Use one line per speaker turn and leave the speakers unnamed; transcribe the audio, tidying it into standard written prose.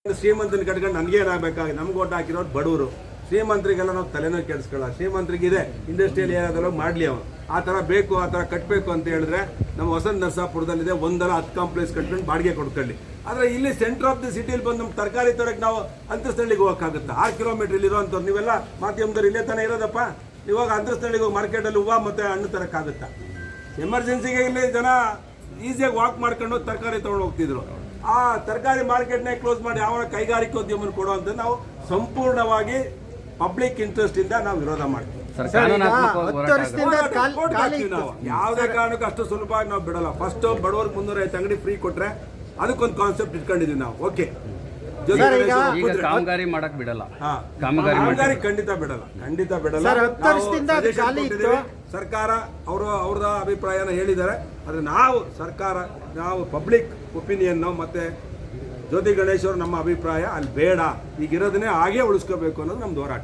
ಶ್ರೀಮಂತನ ಕಟ್ಕೊಂಡು ನನಗೇನಾಗಬೇಕಾಗಿ ನಮ್ಗೆ ಓಟ್ ಹಾಕಿರೋರು ಬಡವರು. ಶ್ರೀಮಂತರಿಗೆಲ್ಲ ನಾವು ತಲೆನೋ ಕೆಡಿಸ್ಕೊಳ್ಳ. ಶ್ರೀಮಂತರಿಗಿದೆ ಇಂಡಸ್ಟ್ರಿಯಲ್ಲಿ ಏನಾದರೂ ಮಾಡಲಿ ಅವನು ಆ ಥರ ಬೇಕು ಆ ಥರ ಕಟ್ಟಬೇಕು ಅಂತ ಹೇಳಿದ್ರೆ ನಮ್ಮ ವಸಂತ ನರಸಾಪುರದಲ್ಲಿದೆ, 10 ಕಾಂಪ್ಲೆಕ್ಸ್ ಕಟ್ಕೊಂಡು ಬಾಡಿಗೆ ಕೊಡ್ಕೊಳ್ಳಿ. ಆದರೆ ಇಲ್ಲಿ ಸೆಂಟರ್ ಆಫ್ ದಿ ಸಿಟಿಲಿ ಬಂದು ನಮ್ಮ ತರಕಾರಿ ತರಕ್ಕೆ ನಾವು ಅಂತಸ್ತಳ್ಳಿಗೆ ಹೋಗೋಕ್ಕಾಗುತ್ತೆ? 6 ಕಿಲೋಮೀಟರ್ ಇಲ್ಲಿ ಇರೋಂಥವ್ರು ನೀವೆಲ್ಲ ಮಾಧ್ಯಮದವ್ರು ಇಲ್ಲೇ ತಾನೇ ಇರೋದಪ್ಪ. ಇವಾಗ ಅಂತಸ್ತಳ್ಳಿಗೆ ಹೋಗಿ ಮಾರ್ಕೆಟಲ್ಲಿ ಹೂವು ಮತ್ತು ಹಣ್ಣು ತರಕ್ಕಾಗುತ್ತಾ? ಎಮರ್ಜೆನ್ಸಿಗೆ ಇಲ್ಲಿ ಜನ ಈಸಿಯಾಗಿ ವಾಕ್ ಮಾಡ್ಕೊಂಡು ತರಕಾರಿ ತೊಗೊಂಡು ಹೋಗ್ತಿದ್ರು. ಆ ತರಕಾರಿ ಮಾರ್ಕೆಟ್ನೇ ಕ್ಲೋಸ್ ಮಾಡಿ ಯಾವ ಕೈಗಾರಿಕೋದ್ಯಮನ ಕೊಡುವಂತ ನಾವು ಸಂಪೂರ್ಣವಾಗಿ ಪಬ್ಲಿಕ್ ಇಂಟ್ರೆಸ್ಟ್ ಇಂದ ನಾವು ವಿರೋಧ ಮಾಡ್ತೀವಿ. ನಾವು ಯಾವುದೇ ಕಾರಣಕ್ಕೂ ಅಷ್ಟು ಸುಲಭವಾಗಿ ನಾವು ಬಿಡಲ್ಲ. ಫಸ್ಟ್ ಬಡವರಿಗೆ 350 ಅಂಗಡಿ ಫ್ರೀ ಕೊಟ್ರೆ ಅದಕ್ಕೊಂದು ಕಾನ್ಸೆಪ್ಟ್ ಇಟ್ಕೊಂಡಿದೀವಿ ನಾವು. ಓಕೆ,
ಕಾಮಗಾರಿ ಮಾಡಕ್ ಬಿಡಲ್ಲ.
ಕಾಮಗಾರಿ ಖಂಡಿತ ಬಿಡಲ್ಲ. ಸರ್ಕಾರ ಅವ್ರದ ಅಭಿಪ್ರಾಯನ ಹೇಳಿದ್ದಾರೆ. ಆದ್ರೆ ನಾವು ಪಬ್ಲಿಕ್ ಒಪಿನಿಯನ್ ಮತ್ತೆ ಜ್ಯೋತಿ ಗಣೇಶ್ ಅವರು ನಮ್ಮ ಅಭಿಪ್ರಾಯ ಅಲ್ಲಿ ಬೇಡ, ಈಗಿರೋದನ್ನೇ ಹಾಗೆ ಉಳಿಸ್ಕೋಬೇಕು ಅನ್ನೋದು ನಮ್ದು ಹೋರಾಟ.